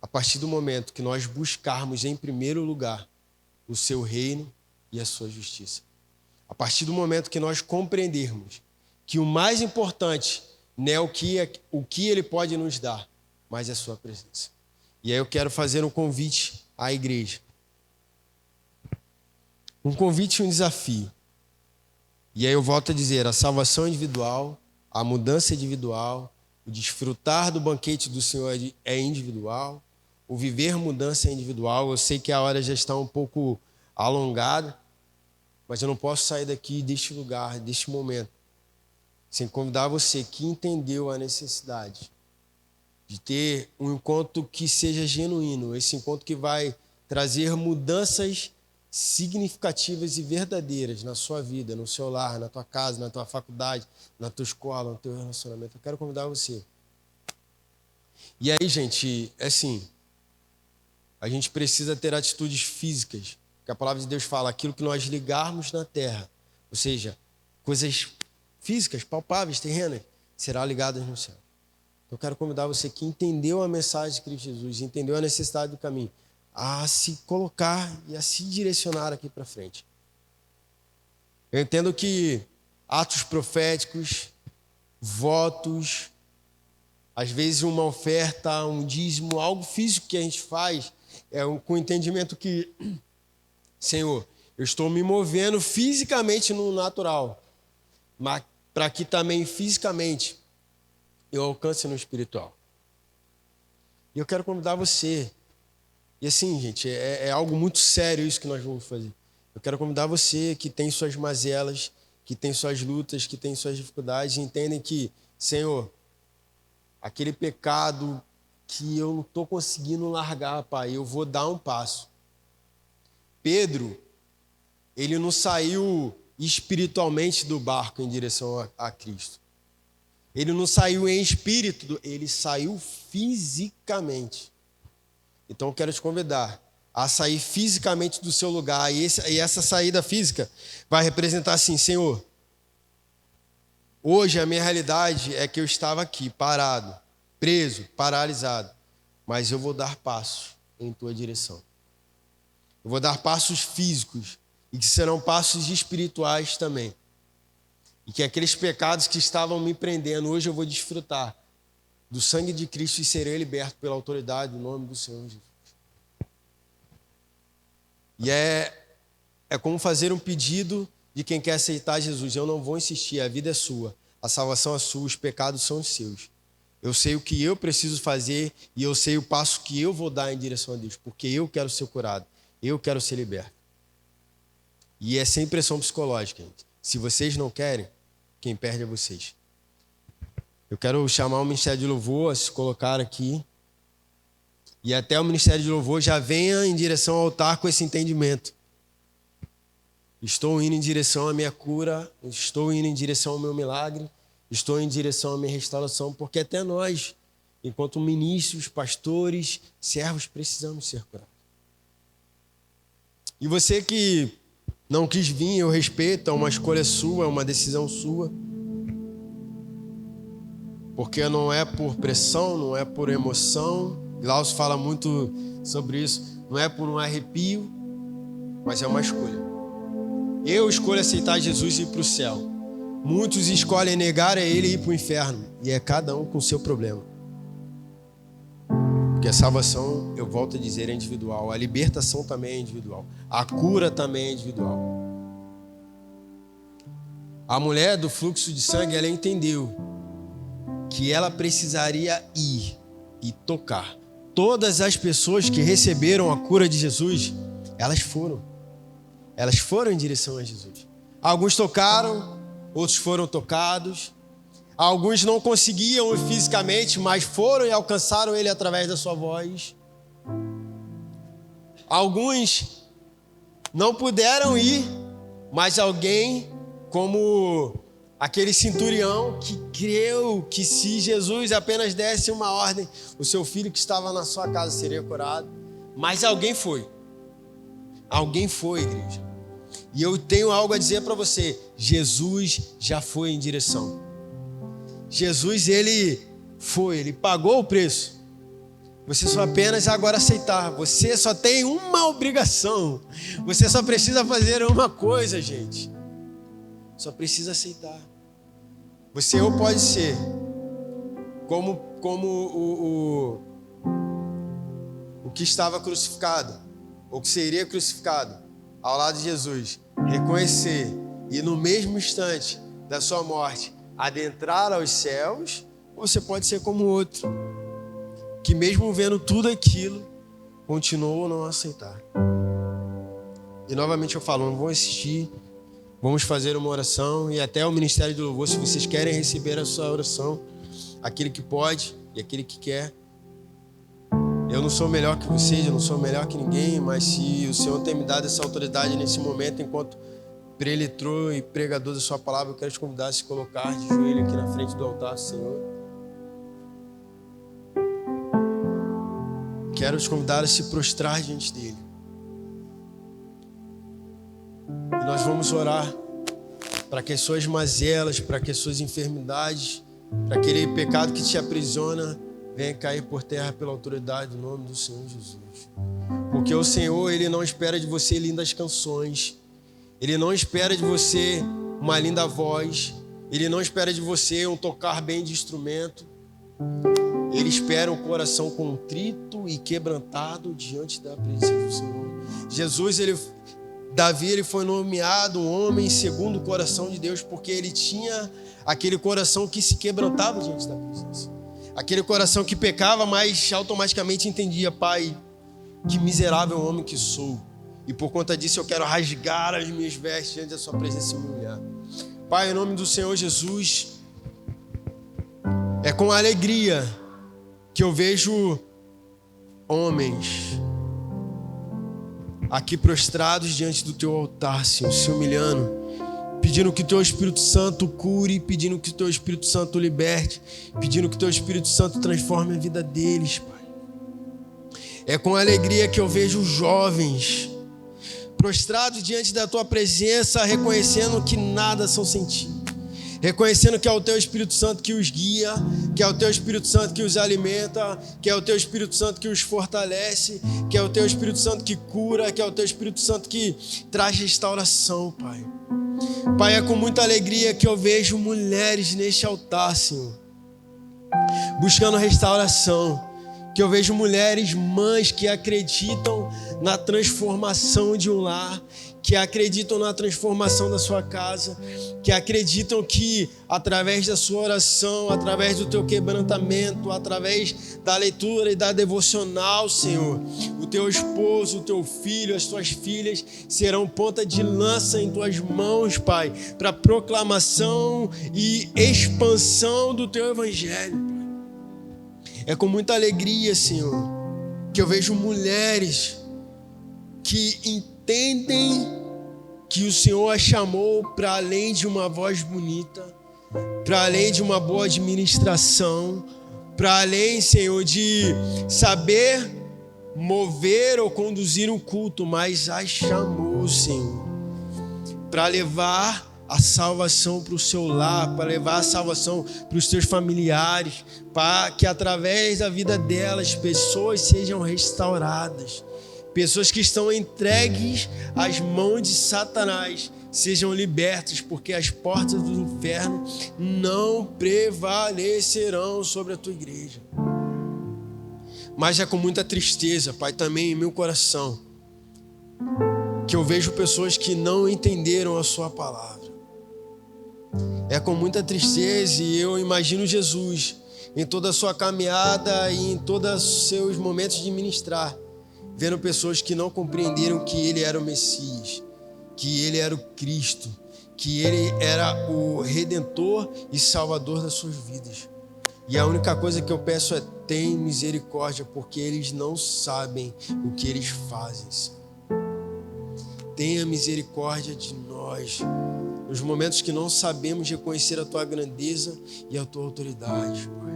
A partir do momento que nós buscarmos em primeiro lugar o seu reino e a sua justiça. A partir do momento que nós compreendermos que o mais importante não é o que ele pode nos dar, mas é a sua presença. E aí eu quero fazer um convite à igreja. Um convite e um desafio. E aí eu volto a dizer, a salvação individual, a mudança individual, o desfrutar do banquete do Senhor é individual, o viver mudança é individual. Eu sei que a hora já está um pouco alongada, mas eu não posso sair daqui deste lugar, deste momento, sem convidar você que entendeu a necessidade de ter um encontro que seja genuíno, esse encontro que vai trazer mudanças significativas e verdadeiras na sua vida, no seu lar, na tua casa, na tua faculdade, na tua escola, no teu relacionamento. Eu quero convidar você. E aí, gente, é assim, a gente precisa ter atitudes físicas, porque a palavra de Deus fala aquilo que nós ligarmos na terra, ou seja, coisas físicas, palpáveis, terrenas, será ligadas no céu. Eu quero convidar você que entendeu a mensagem de Cristo Jesus, entendeu a necessidade do caminho, a se colocar e a se direcionar aqui para frente. Eu entendo que atos proféticos, votos, às vezes uma oferta, um dízimo, algo físico que a gente faz, com o entendimento que, Senhor, eu estou me movendo fisicamente no natural, mas para que também fisicamente eu alcance no espiritual. E eu quero convidar você. E assim, gente, é algo muito sério isso que nós vamos fazer. Eu quero convidar você que tem suas mazelas, que tem suas lutas, que tem suas dificuldades, e entendem que, Senhor, aquele pecado que eu não estou conseguindo largar, Pai, eu vou dar um passo. Pedro, ele não saiu espiritualmente do barco em direção a Cristo. Ele não saiu em espírito, ele saiu fisicamente. Então eu quero te convidar a sair fisicamente do seu lugar. E essa saída física vai representar assim, Senhor, hoje a minha realidade é que eu estava aqui, parado, preso, paralisado. Mas eu vou dar passos em tua direção. Eu vou dar passos físicos e que serão passos espirituais também. E que aqueles pecados que estavam me prendendo, hoje eu vou desfrutar do sangue de Cristo e serei liberto pela autoridade do nome do Senhor Jesus. E é como fazer um pedido de quem quer aceitar Jesus. Eu não vou insistir, a vida é sua, a salvação é sua, os pecados são os seus. Eu sei o que eu preciso fazer e eu sei o passo que eu vou dar em direção a Deus, porque eu quero ser curado, eu quero ser liberto. E é sem pressão psicológica, gente. Se vocês não querem, quem perde é vocês. Eu quero chamar o Ministério de Louvor a se colocar aqui. E até o Ministério de Louvor já venha em direção ao altar com esse entendimento. Estou indo em direção à minha cura, estou indo em direção ao meu milagre, estou em direção à minha restauração, porque até nós, enquanto ministros, pastores, servos, precisamos ser curados. E você que não quis vir, eu respeito, é uma escolha sua, é uma decisão sua. Porque não é por pressão, não é por emoção. Glaucio fala muito sobre isso. Não é por um arrepio, mas é uma escolha. Eu escolho aceitar Jesus e ir para o céu. Muitos escolhem negar a Ele e ir para o inferno. E é cada um com o seu problema. Porque a salvação, eu volto a dizer, é individual. A libertação também é individual. A cura também é individual. A mulher do fluxo de sangue, ela entendeu que ela precisaria ir e tocar. Todas as pessoas que receberam a cura de Jesus, elas foram em direção a Jesus. Alguns tocaram, outros foram tocados. Alguns não conseguiam ir fisicamente, mas foram e alcançaram Ele através da sua voz. Alguns não puderam ir, mas alguém, como aquele centurião que creu que se Jesus apenas desse uma ordem, o seu filho que estava na sua casa seria curado. Mas alguém foi. Alguém foi, igreja. E eu tenho algo a dizer para você. Jesus já foi em direção. Jesus, ele foi, ele pagou o preço. Você só apenas agora aceitar. Você só tem uma obrigação. Você só precisa fazer uma coisa, gente. Só precisa aceitar. Você ou pode ser como o que estava crucificado, ou que seria crucificado ao lado de Jesus, reconhecer e no mesmo instante da sua morte adentrar aos céus, ou você pode ser como outro, que mesmo vendo tudo aquilo, continuou a não aceitar. E novamente eu falo, não vou insistir, vamos fazer uma oração e até o Ministério do Louvor, se vocês querem receber a sua oração, aquele que pode e aquele que quer. Eu não sou melhor que vocês, eu não sou melhor que ninguém, mas se o Senhor tem me dado essa autoridade nesse momento, enquanto preletor e pregador da sua palavra, eu quero te convidar a se colocar de joelho aqui na frente do altar, Senhor. Quero te convidar a se prostrar diante dele. E nós vamos orar para que as suas mazelas, para que as suas enfermidades, para aquele pecado que te aprisiona, venha cair por terra pela autoridade do nome do Senhor Jesus. Porque o Senhor, Ele não espera de você lindas canções. Ele não espera de você uma linda voz. Ele não espera de você um tocar bem de instrumento. Ele espera um coração contrito e quebrantado diante da presença do Senhor. Davi foi nomeado um homem segundo o coração de Deus, porque ele tinha aquele coração que se quebrantava diante da presença. Aquele coração que pecava, mas automaticamente entendia: Pai, que miserável homem que sou. E por conta disso eu quero rasgar as minhas vestes diante da sua presença e me humilhar. Pai, em nome do Senhor Jesus, é com alegria que eu vejo homens aqui prostrados diante do teu altar, Senhor, se humilhando, pedindo que o teu Espírito Santo cure, pedindo que o teu Espírito Santo liberte, pedindo que o teu Espírito Santo transforme a vida deles, Pai. É com alegria que eu vejo jovens prostrados diante da tua presença, reconhecendo que nada são sem ti, reconhecendo que é o teu Espírito Santo que os guia, que é o teu Espírito Santo que os alimenta, que é o teu Espírito Santo que os fortalece, que é o teu Espírito Santo que cura, que é o teu Espírito Santo que traz restauração, Pai. Pai, é com muita alegria que eu vejo mulheres neste altar, Senhor, buscando restauração, que eu vejo mulheres, mães que acreditam na transformação de um lar, que acreditam na transformação da sua casa, que acreditam que através da sua oração, através do teu quebrantamento, através da leitura e da devocional, Senhor, o teu esposo, o teu filho, as tuas filhas serão ponta de lança em tuas mãos, Pai, para proclamação e expansão do teu evangelho, Pai. É com muita alegria, Senhor, que eu vejo mulheres que entendem que o Senhor a chamou para além de uma voz bonita, para além de uma boa administração, para além, Senhor, de saber mover ou conduzir um culto, mas a chamou, Senhor, para levar a salvação para o seu lar, para levar a salvação para os teus familiares, para que através da vida delas pessoas sejam restauradas. Pessoas que estão entregues às mãos de Satanás sejam libertas, porque as portas do inferno não prevalecerão sobre a tua igreja. Mas é com muita tristeza, Pai, também em meu coração, que eu vejo pessoas que não entenderam a sua palavra. É com muita tristeza, e eu imagino Jesus em toda a sua caminhada e em todos os seus momentos de ministrar, vendo pessoas que não compreenderam que Ele era o Messias, que Ele era o Cristo, que Ele era o Redentor e Salvador das suas vidas. E a única coisa que eu peço é: tem misericórdia, porque eles não sabem o que eles fazem, Senhor. Tenha misericórdia de nós, nos momentos que não sabemos reconhecer a Tua grandeza e a Tua autoridade, Pai.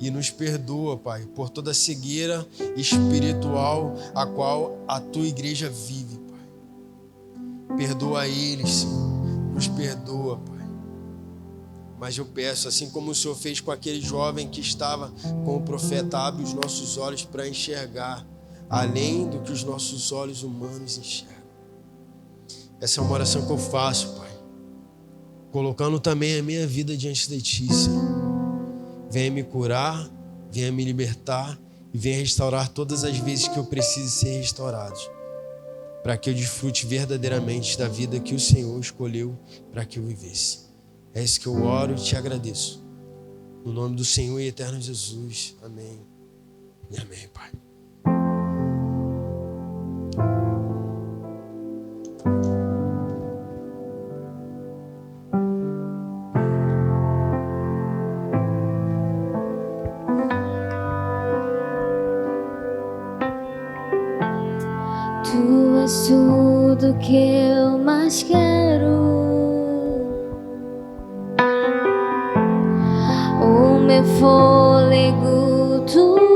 E nos perdoa, Pai, por toda a cegueira espiritual a qual a Tua igreja vive, Pai. Perdoa eles, Senhor. Nos perdoa, Pai. Mas eu peço, assim como o Senhor fez com aquele jovem que estava com o profeta, abre os nossos olhos para enxergar além do que os nossos olhos humanos enxergam. Essa é uma oração que eu faço, Pai. colocando também a minha vida diante de Ti, Senhor. Venha me curar, venha me libertar e venha restaurar todas as vezes que eu preciso ser restaurado, para que eu desfrute verdadeiramente da vida que o Senhor escolheu para que eu vivesse. É isso que eu oro e te agradeço. No nome do Senhor e eterno Jesus. Amém. E amém, Pai. Tu és tudo que eu mais quero. O meu fôlego, tu